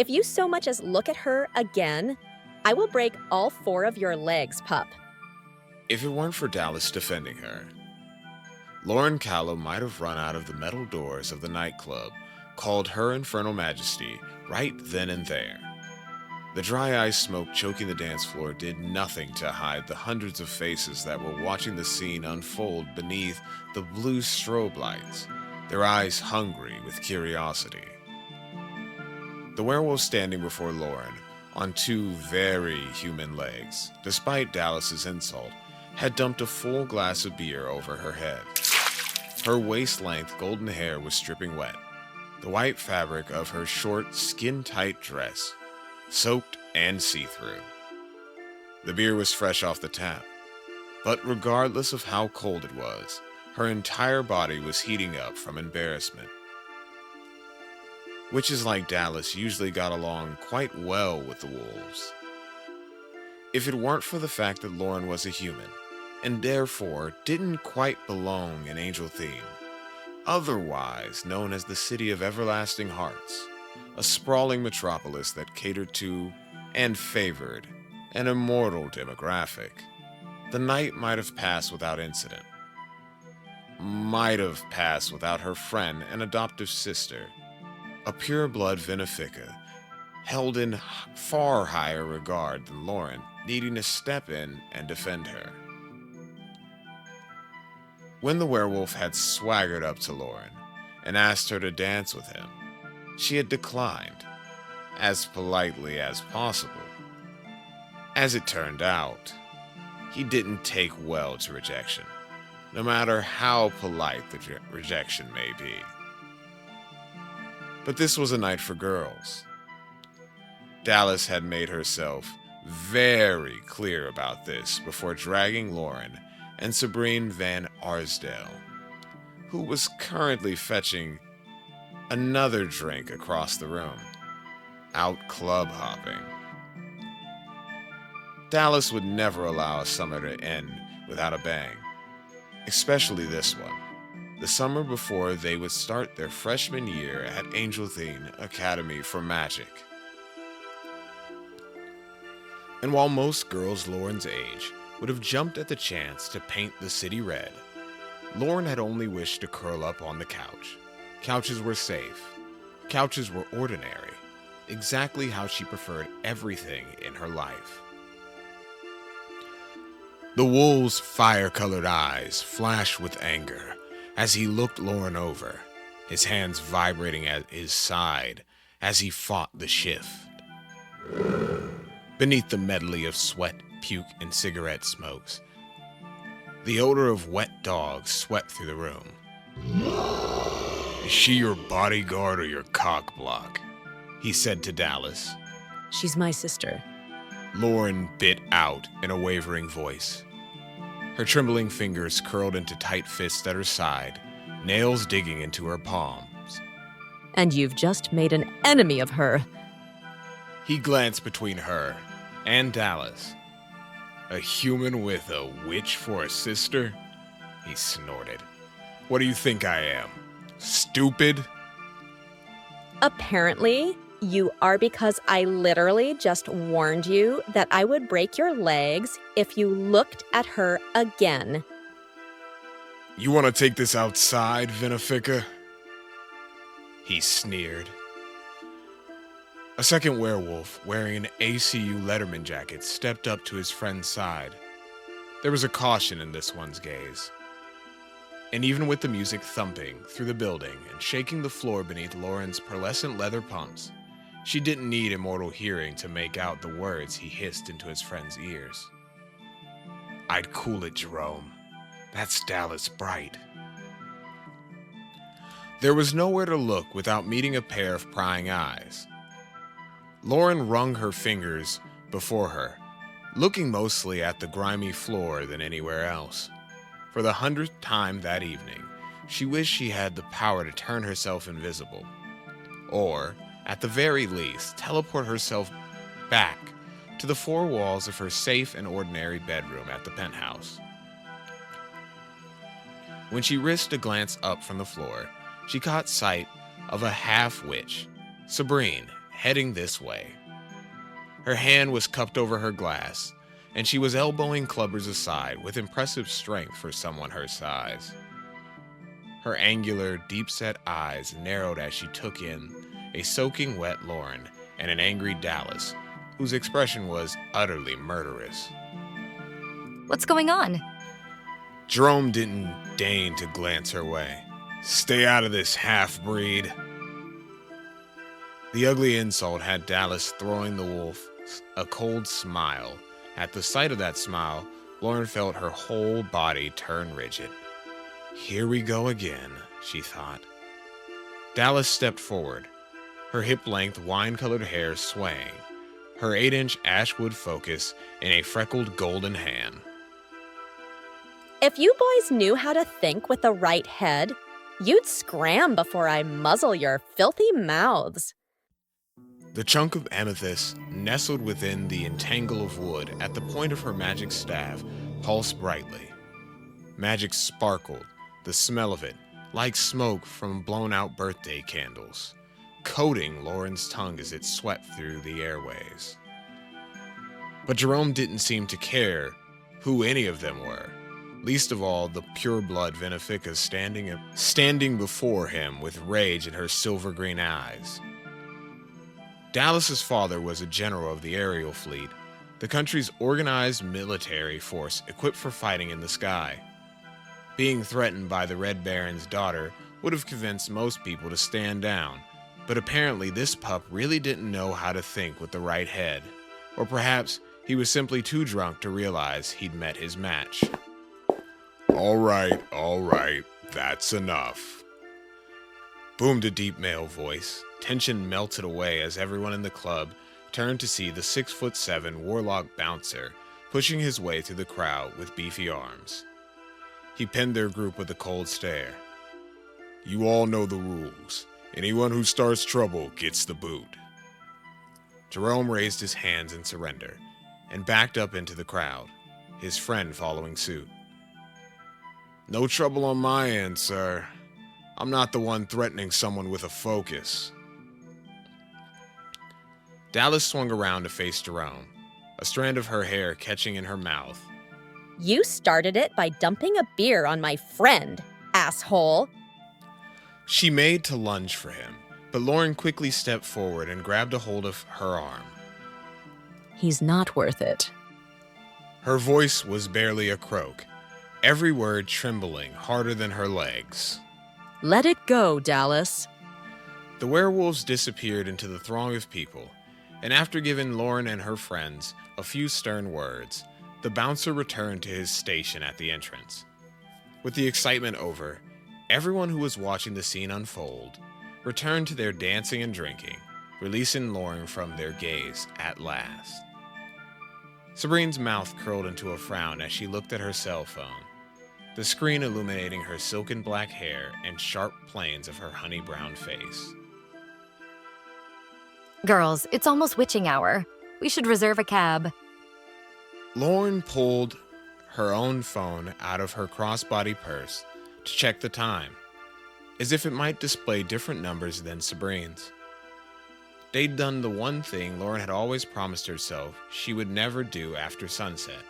If you so much as look at her again, I will break all 4 of your legs, pup. If it weren't for Dallas defending her, Lauren Callow might have run out of the metal doors of the nightclub called Her Infernal Majesty right then and there. The dry ice smoke choking the dance floor did nothing to hide the hundreds of faces that were watching the scene unfold beneath the blue strobe lights, their eyes hungry with curiosity. The werewolf standing before Lauren, on 2 very human legs, despite Dallas's insult, had dumped a full glass of beer over her head. Her waist-length golden hair was dripping wet, the white fabric of her short, skin-tight dress soaked and see-through. The beer was fresh off the tap, but regardless of how cold it was, her entire body was heating up from embarrassment. Witches like Dallas usually got along quite well with the wolves. If it weren't for the fact that Lauren was a human, and therefore didn't quite belong in Angel Theme, otherwise known as the City of Everlasting Hearts, a sprawling metropolis that catered to and favored an immortal demographic, the night might have passed without incident. Might have passed without her friend and adoptive sister, a pure-blood Venefica, held in far higher regard than Lauren, needing to step in and defend her. When the werewolf had swaggered up to Lauren and asked her to dance with him, she had declined, as politely as possible. As it turned out, he didn't take well to rejection, no matter how polite the rejection may be. But this was a night for girls. Dallas had made herself very clear about this before dragging Lauren and Sabrine Van Arsdale, who was currently fetching another drink across the room, out club hopping. Dallas would never allow a summer to end without a bang, especially this one, the summer before they would start their freshman year at Angel Theme Academy for Magic. And while most girls Lauren's age would have jumped at the chance to paint the city red, Lauren had only wished to curl up on the couch. Couches were safe. Couches were ordinary, exactly how she preferred everything in her life. The wolf's fire-colored eyes flashed with anger as he looked Lauren over, his hands vibrating at his side as he fought the shift. Beneath the medley of sweat, puke, and cigarette smokes, the odor of wet dogs swept through the room. "Is she your bodyguard or your cock block?" he said to Dallas. She's my sister. Lauren bit out in a wavering voice. Her trembling fingers curled into tight fists at her side, nails digging into her palms. And you've just made an enemy of her. He glanced between her and Dallas. "A human with a witch for a sister?" he snorted. "What do you think I am? Stupid?" Apparently, you are, because I literally just warned you that I would break your legs if you looked at her again. "You want to take this outside, Venefica?" he sneered. A second werewolf, wearing an ACU Letterman jacket, stepped up to his friend's side. There was a caution in this one's gaze. And even with the music thumping through the building and shaking the floor beneath Lauren's pearlescent leather pumps, she didn't need immortal hearing to make out the words he hissed into his friend's ears. "I'd cool it, Jerome. That's Dallas Bright." There was nowhere to look without meeting a pair of prying eyes. Lauren wrung her fingers before her, looking mostly at the grimy floor than anywhere else. For the 100th time that evening, she wished she had the power to turn herself invisible, or, at the very least, teleport herself back to the 4 walls of her safe and ordinary bedroom at the penthouse. When she risked a glance up from the floor, she caught sight of a half-witch, Sabrine, heading this way. Her hand was cupped over her glass, and she was elbowing clubbers aside with impressive strength for someone her size. Her angular, deep-set eyes narrowed as she took in a soaking wet Lauren and an angry Dallas, whose expression was utterly murderous. What's going on? Jerome didn't deign to glance her way. "Stay out of this, half-breed." The ugly insult had Dallas throwing the wolf a cold smile. At the sight of that smile, Lauren felt her whole body turn rigid. Here we go again, she thought. Dallas stepped forward, her hip-length wine-colored hair swaying, her 8-inch ashwood focus in a freckled golden hand. If you boys knew how to think with the right head, you'd scram before I muzzle your filthy mouths. The chunk of amethyst nestled within the entangle of wood at the point of her magic staff pulsed brightly. Magic sparkled, the smell of it, like smoke from blown-out birthday candles, coating Lauren's tongue as it swept through the airways. But Jerome didn't seem to care who any of them were, least of all the pure-blood Venefica standing before him with rage in her silver-green eyes. Dallas's father was a general of the aerial fleet, the country's organized military force equipped for fighting in the sky. Being threatened by the Red Baron's daughter would have convinced most people to stand down, but apparently this pup really didn't know how to think with the right head, or perhaps he was simply too drunk to realize he'd met his match. All right, that's enough," boomed a deep male voice. Tension melted away as everyone in the club turned to see the 6'7" warlock bouncer pushing his way through the crowd with beefy arms. He pinned their group with a cold stare. "You all know the rules. Anyone who starts trouble gets the boot." Jerome raised his hands in surrender and backed up into the crowd, his friend following suit. "No trouble on my end, sir. I'm not the one threatening someone with a focus." Dallas swung around to face Jerome, a strand of her hair catching in her mouth. You started it by dumping a beer on my friend, asshole. She made to lunge for him, but Lauren quickly stepped forward and grabbed a hold of her arm. He's not worth it. Her voice was barely a croak, every word trembling harder than her legs. Let it go, Dallas. The werewolves disappeared into the throng of people, and after giving Lauren and her friends a few stern words, the bouncer returned to his station at the entrance. With the excitement over, everyone who was watching the scene unfold returned to their dancing and drinking, releasing Lauren from their gaze at last. Sabrine's mouth curled into a frown as she looked at her cell phone, the screen illuminating her silken black hair and sharp planes of her honey-brown face. Girls, it's almost witching hour. We should reserve a cab. Lauren pulled her own phone out of her crossbody purse to check the time, as if it might display different numbers than Sabrine's. They'd done the one thing Lauren had always promised herself she would never do after sunset: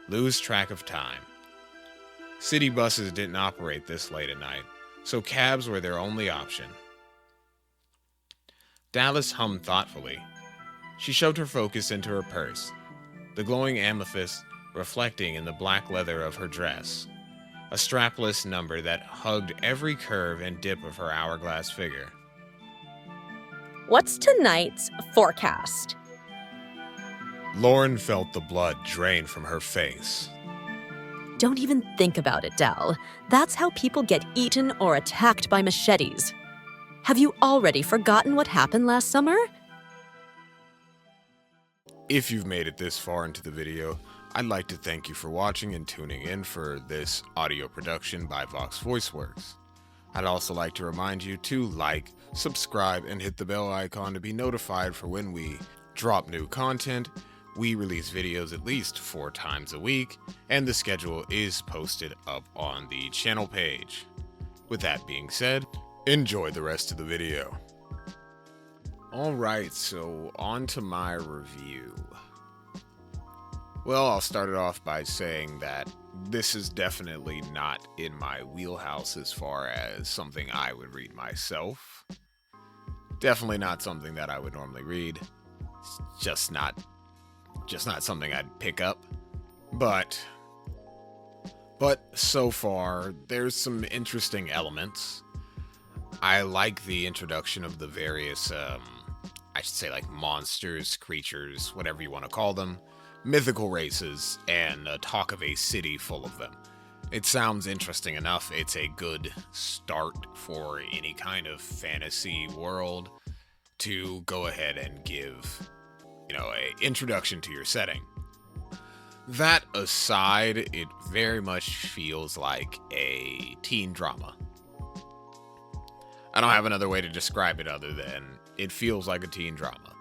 lose track of time. City buses didn't operate this late at night, so cabs were their only option. Dallas hummed thoughtfully. She shoved her focus into her purse, the glowing amethyst reflecting in the black leather of her dress, a strapless number that hugged every curve and dip of her hourglass figure. What's tonight's forecast? Lauren felt the blood drain from her face. Don't even think about it, Dal. That's how people get eaten or attacked by machetes. Have you already forgotten what happened last summer? If you've made it this far into the video, I'd like to thank you for watching and tuning in for this audio production by Vox VoiceWorks. I'd also like to remind you to like, subscribe, and hit the bell icon to be notified for when we drop new content. We release videos at least 4 times a week, and the schedule is posted up on the channel page. With that being said, enjoy the rest of the video. Alright, so on to my review. Well, I'll start it off by saying that this is definitely not in my wheelhouse as far as something I would read myself. Definitely not something that I would normally read. It's just not something I'd pick up. But so far, there's some interesting elements. I like the introduction of the various, I should say, like, monsters, creatures, whatever you want to call them, mythical races, and talk of a city full of them. It sounds interesting enough. It's a good start for any kind of fantasy world to go ahead and give, a introduction to your setting. That aside, it very much feels like a teen drama. I don't have another way to describe it other than it feels like a teen drama.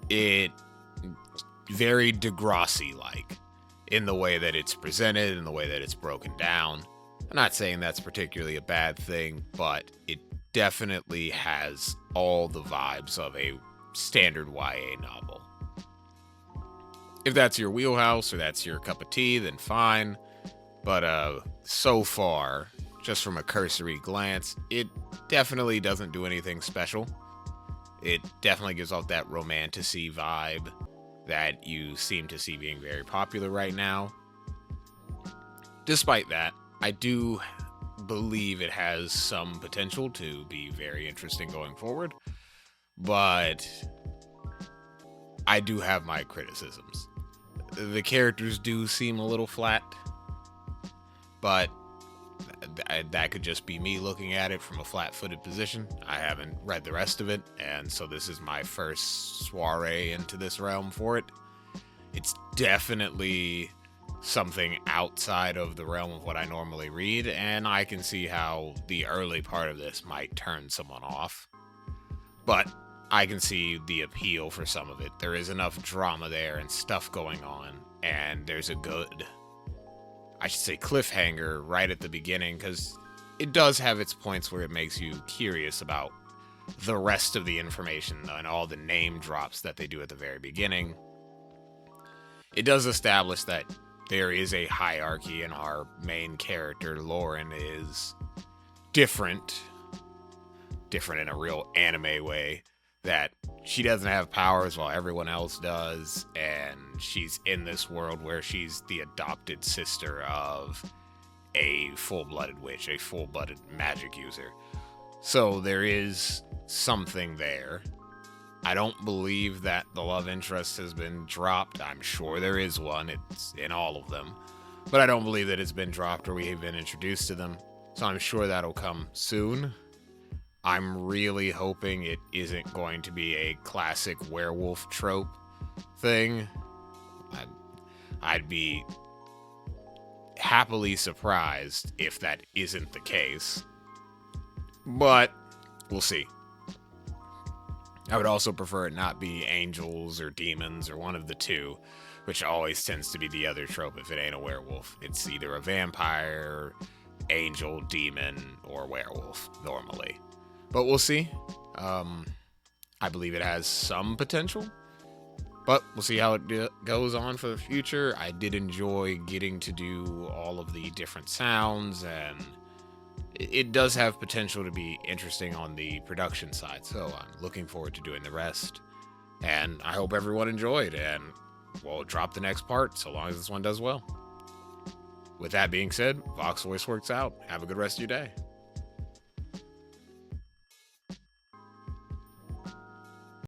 It very Degrassi-like in the way that it's presented, in the way that it's broken down. I'm not saying that's particularly a bad thing, but it definitely has all the vibes of a standard YA novel. If that's your wheelhouse or that's your cup of tea, then fine. But so far, just from a cursory glance, it definitely doesn't do anything special. It definitely gives off that romantasy vibe that you seem to see being very popular right now. Despite that, I do believe it has some potential to be very interesting going forward, but I do have my criticisms. The characters do seem a little flat, but that could just be me looking at it from a flat-footed position. I haven't read the rest of it, and so this is my first soiree into this realm for it. It's definitely something outside of the realm of what I normally read, and I can see how the early part of this might turn someone off. But I can see the appeal for some of it. There is enough drama there and stuff going on, and there's a good, I should say, cliffhanger right at the beginning, because it does have its points where it makes you curious about the rest of the information and all the name drops that they do at the very beginning. It does establish that there is a hierarchy, and our main character, Lauren, is different in a real anime way, that she doesn't have powers while everyone else does, and she's in this world where she's the adopted sister of a full-blooded witch, a full-blooded magic user. So there is something there. I don't believe that the love interest has been dropped. I'm sure there is one. It's in all of them. But I don't believe that it's been dropped or we've been introduced to them. So I'm sure that'll come soon. I'm really hoping it isn't going to be a classic werewolf trope thing. I'd be happily surprised if that isn't the case. But we'll see. I would also prefer it not be angels or demons or one of the two, which always tends to be the other trope if it ain't a werewolf. It's either a vampire, angel, demon, or werewolf, normally. But we'll see. I believe it has some potential, but we'll see how it goes on for the future. I did enjoy getting to do all of the different sounds, and it does have potential to be interesting on the production side, so I'm looking forward to doing the rest. And I hope everyone enjoyed, and we'll drop the next part so long as this one does well. With that being said, Vox Voice Works out. Have a good rest of your day.